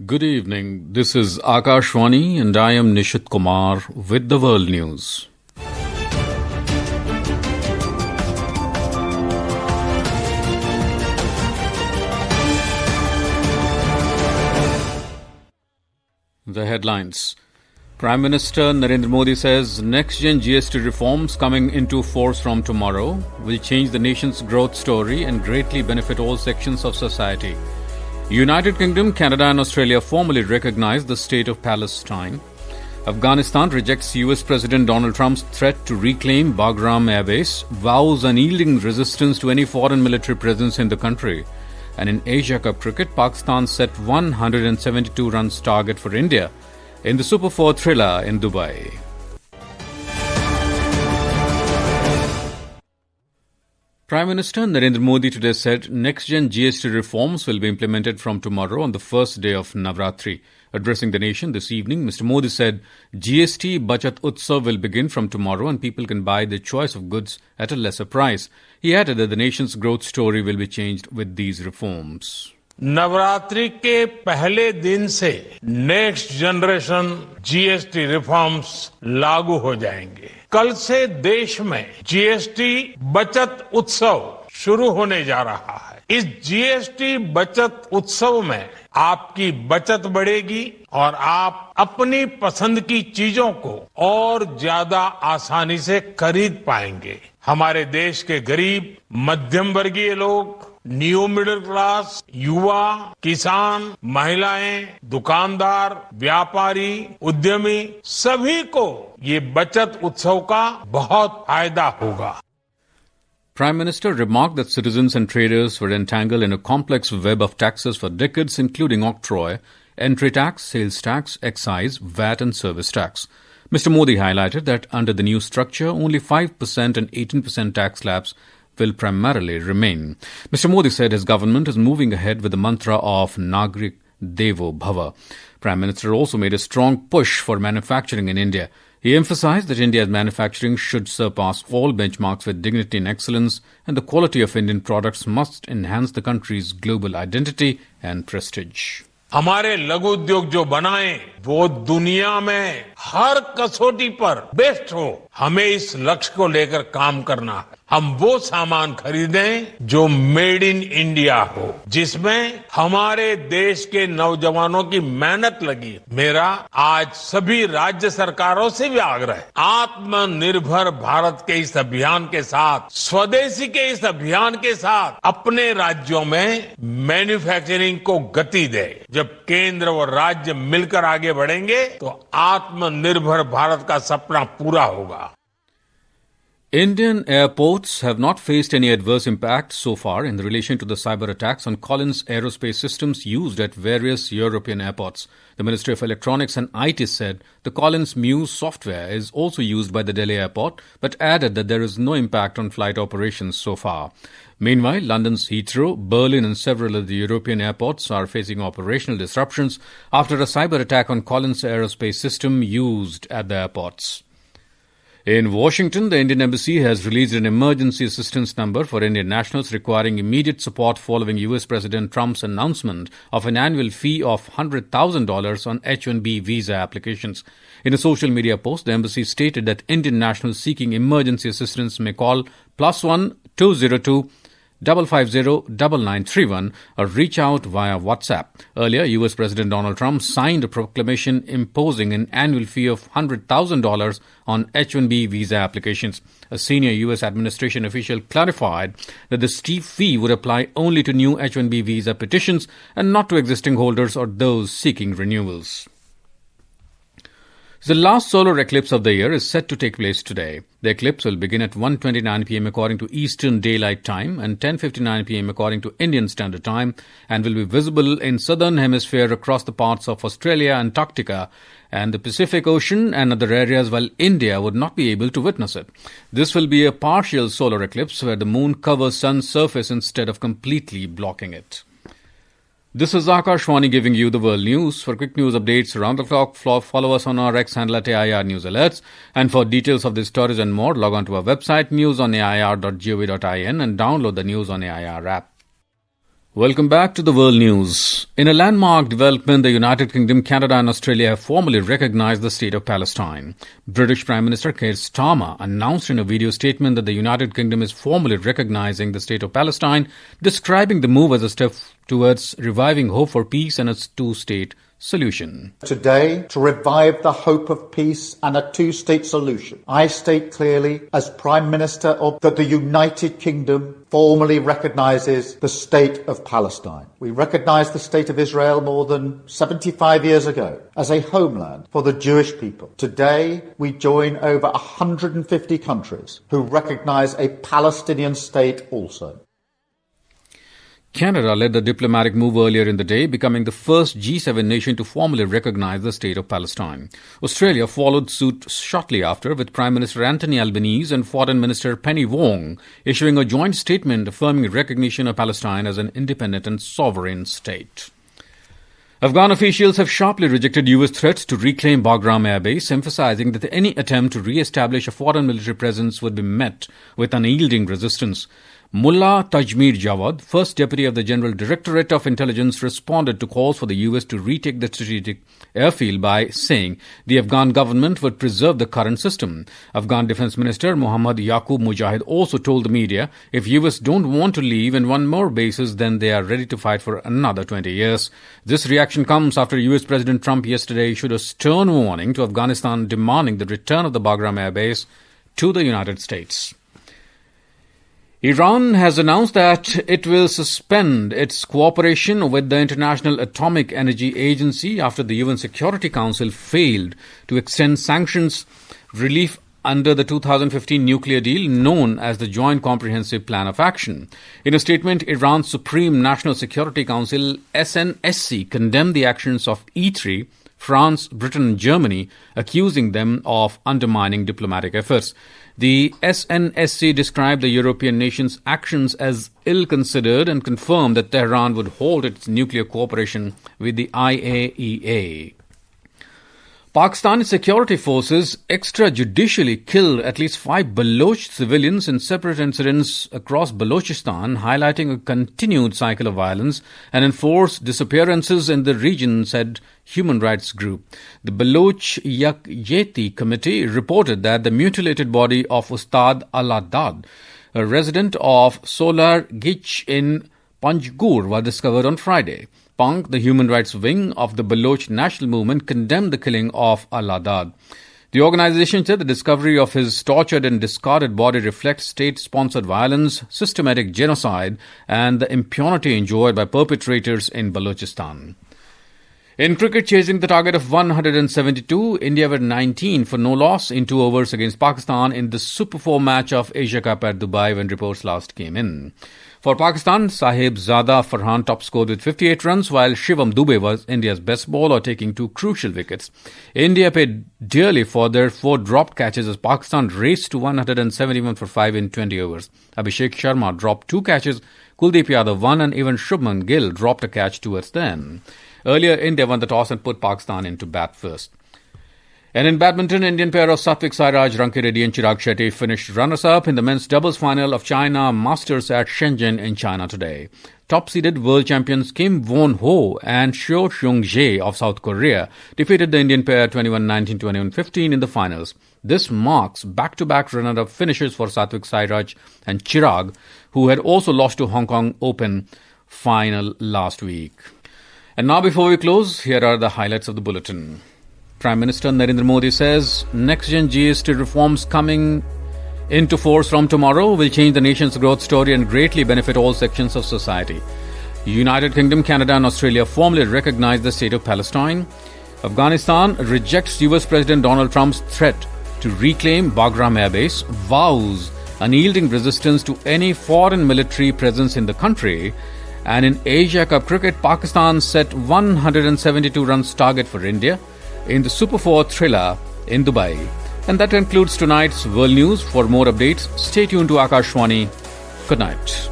Good evening. This is Akashwani and I am Nishit Kumar with the World News. The headlines. Prime Minister Narendra Modi says next-gen GST reforms coming into force from tomorrow will change the nation's growth story and greatly benefit all sections of society. United Kingdom, Canada and Australia formally recognize the State of Palestine. Afghanistan rejects US President Donald Trump's threat to reclaim Bagram Air Base, vows unyielding resistance to any foreign military presence in the country. And in Asia Cup cricket, Pakistan set 172 runs target for India in the Super 4 thriller in Dubai. Prime Minister Narendra Modi today said next-gen GST reforms will be implemented from tomorrow on the first day of Navratri. Addressing the nation this evening, Mr. Modi said GST Bachat Utsav will begin from tomorrow and people can buy their choice of goods at a lesser price. He added that the nation's growth story will be changed with these reforms. Navratri के पहले दिन से next generation GST reforms लागू हो जाएंगे। कल से देश में जीएसटी बचत उत्सव शुरू होने जा रहा है। इस जीएसटी बचत उत्सव में आपकी बचत बढ़ेगी और आप अपनी पसंद की चीजों को और ज्यादा आसानी से खरीद पाएंगे। हमारे देश के गरीब, मध्यम वर्गीय लोग, न्यू मिडिल क्लास, युवा, किसान, महिलाएं, दुकानदार, व्यापारी, उद्यमी सभी को ये बचत उत्सव का बहुत फायदा होगा. Prime Minister remarked that citizens and traders were entangled in a complex web of taxes for decades, including octroi, entry tax, sales tax, excise, VAT and service tax. Mr. Modi highlighted that under the new structure, only 5% and 18% tax slabs will primarily remain. Mr. Modi said his government is moving ahead with the mantra of Nagrik Devo Bhava. Prime Minister also made a strong push for manufacturing in India. He emphasized that India's manufacturing should surpass all benchmarks with dignity and excellence, and the quality of Indian products must enhance the country's global identity and prestige. हमारे लघु उद्योग जो बनाए वो दुनिया में हर कसौटी पर बेस्ट हो, हमें इस लक्ष्य को लेकर काम करना है. हम वो सामान खरीदें जो मेड इन इंडिया हो, जिसमें हमारे देश के नौजवानों की मेहनत लगी. मेरा आज सभी राज्य सरकारों से भी आग्रह है, आत्मनिर्भर भारत के इस अभियान के साथ, स्वदेशी के इस अभियान के साथ अपने राज्यों में मैन्युफैक्चरिंग को गति दे. जब केंद्र और राज्य मिलकर आगे बढ़ेंगे तो आत्मनिर्भर भारत का सपना पूरा होगा. Indian airports have not faced any adverse impact so far in relation to the cyber attacks on Collins aerospace systems used at various European airports. The Ministry of Electronics and IT said the Collins Muse software is also used by the Delhi airport, but added that there is no impact on flight operations so far. Meanwhile, London's Heathrow, Berlin and several of the European airports are facing operational disruptions after a cyber attack on Collins aerospace system used at the airports. In Washington, the Indian Embassy has released an emergency assistance number for Indian nationals requiring immediate support following US President Trump's announcement of an annual fee of $100,000 on H-1B visa applications. In a social media post, the embassy stated that Indian nationals seeking emergency assistance may call +1 202 550-9931 or reach out via WhatsApp. Earlier, US President Donald Trump signed a proclamation imposing an annual fee of $100,000 on H-1B visa applications. A senior US administration official clarified that the steep fee would apply only to new H-1B visa petitions and not to existing holders or those seeking renewals. The last solar eclipse of the year is set to take place today. The eclipse will begin at 1:29 p.m. according to Eastern Daylight Time and 10:59 p.m. according to Indian Standard Time and will be visible in southern hemisphere across the parts of Australia, Antarctica and the Pacific Ocean and other areas, while India would not be able to witness it. This will be a partial solar eclipse where the moon covers sun's surface instead of completely blocking it. This is Akashwani giving you the world news. For quick news updates around the clock, follow us on our X handle at AIR News Alerts. And for details of these stories and more, log on to our website newsonair.gov.in and download the News on AIR app. Welcome back to the World News. In a landmark development, the United Kingdom, Canada and Australia have formally recognized the State of Palestine. British Prime Minister Keir Starmer announced in a video statement that the United Kingdom is formally recognizing the State of Palestine, describing the move as a step towards reviving hope for peace and a two-state solution. Today, to revive the hope of peace and a two-state solution, I state clearly as Prime Minister that the United Kingdom formally recognises the State of Palestine. We recognised the State of Israel more than 75 years ago as a homeland for the Jewish people. Today, we join over 150 countries who recognise a Palestinian state also. Canada led the diplomatic move earlier in the day, becoming the first G7 nation to formally recognize the State of Palestine. Australia followed suit shortly after, with Prime Minister Anthony Albanese and Foreign Minister Penny Wong issuing a joint statement affirming recognition of Palestine as an independent and sovereign state. Afghan officials have sharply rejected U.S. threats to reclaim Bagram Air Base, emphasizing that any attempt to re-establish a foreign military presence would be met with unyielding resistance. Mullah Tajmir Jawad, first deputy of the General Directorate of Intelligence, responded to calls for the U.S. to retake the strategic airfield by saying the Afghan government would preserve the current system. Afghan Defense Minister Mohammad Yaqub Mujahid also told the media if U.S. don't want to leave and want more bases, then they are ready to fight for another 20 years. This reaction comes after U.S. President Trump yesterday issued a stern warning to Afghanistan demanding the return of the Bagram Air Base to the United States. Iran has announced that it will suspend its cooperation with the International Atomic Energy Agency after the UN Security Council failed to extend sanctions relief under the 2015 nuclear deal known as the Joint Comprehensive Plan of Action. In a statement, Iran's Supreme National Security Council, SNSC, condemned the actions of E3, France, Britain and Germany, accusing them of undermining diplomatic efforts. The SNSC described the European nations' actions as ill-considered and confirmed that Tehran would halt its nuclear cooperation with the IAEA. Pakistani security forces extrajudicially killed at least 5 Baloch civilians in separate incidents across Balochistan, highlighting a continued cycle of violence and enforced disappearances in the region, said human rights group. The Baloch Yakyeti Committee reported that the mutilated body of Ustad Aladad, a resident of Solar Gich in Panjgur, was discovered on Friday. PANG, the human rights wing of the Baloch National Movement, condemned the killing of Al-Haddad. The organization said the discovery of his tortured and discarded body reflects state-sponsored violence, systematic genocide, and the impunity enjoyed by perpetrators in Balochistan. In cricket, chasing the target of 172, India were 19 for no loss in 2 overs against Pakistan in the Super 4 match of Asia Cup at Dubai when reports last came in. For Pakistan, Sahib Zada Farhan top scored with 58 runs, while Shivam Dube was India's best bowler, taking 2 crucial wickets. India paid dearly for their 4 dropped catches as Pakistan raced to 171 for 5 in 20 overs. Abhishek Sharma dropped 2 catches, Kuldeep Yadav 1, and even Shubman Gill dropped a catch towards the end. Earlier, India won the toss and put Pakistan into bat first. And in badminton, Indian pair of Satvik Sairaj, Ranki Reddy and Chirag Shetty finished runners-up in the men's doubles final of China Masters at Shenzhen in China today. Top-seeded world champions Kim Won-ho and Seo Seung-jae of South Korea defeated the Indian pair 21-19, 21-15 in the finals. This marks back-to-back runner-up finishes for Satvik Sairaj and Chirag, who had also lost to Hong Kong Open final last week. And now before we close, here are the highlights of the bulletin. Prime Minister Narendra Modi says next-gen GST reforms coming into force from tomorrow will change the nation's growth story and greatly benefit all sections of society. United Kingdom, Canada and Australia formally recognize the State of Palestine. Afghanistan rejects US President Donald Trump's threat to reclaim Bagram Air Base. Vows unyielding resistance to any foreign military presence in the country. And in Asia Cup cricket, Pakistan set 172 runs target for India in the Super 4 thriller in Dubai. And that concludes tonight's World News. For more updates, stay tuned to Akashwani. Good night.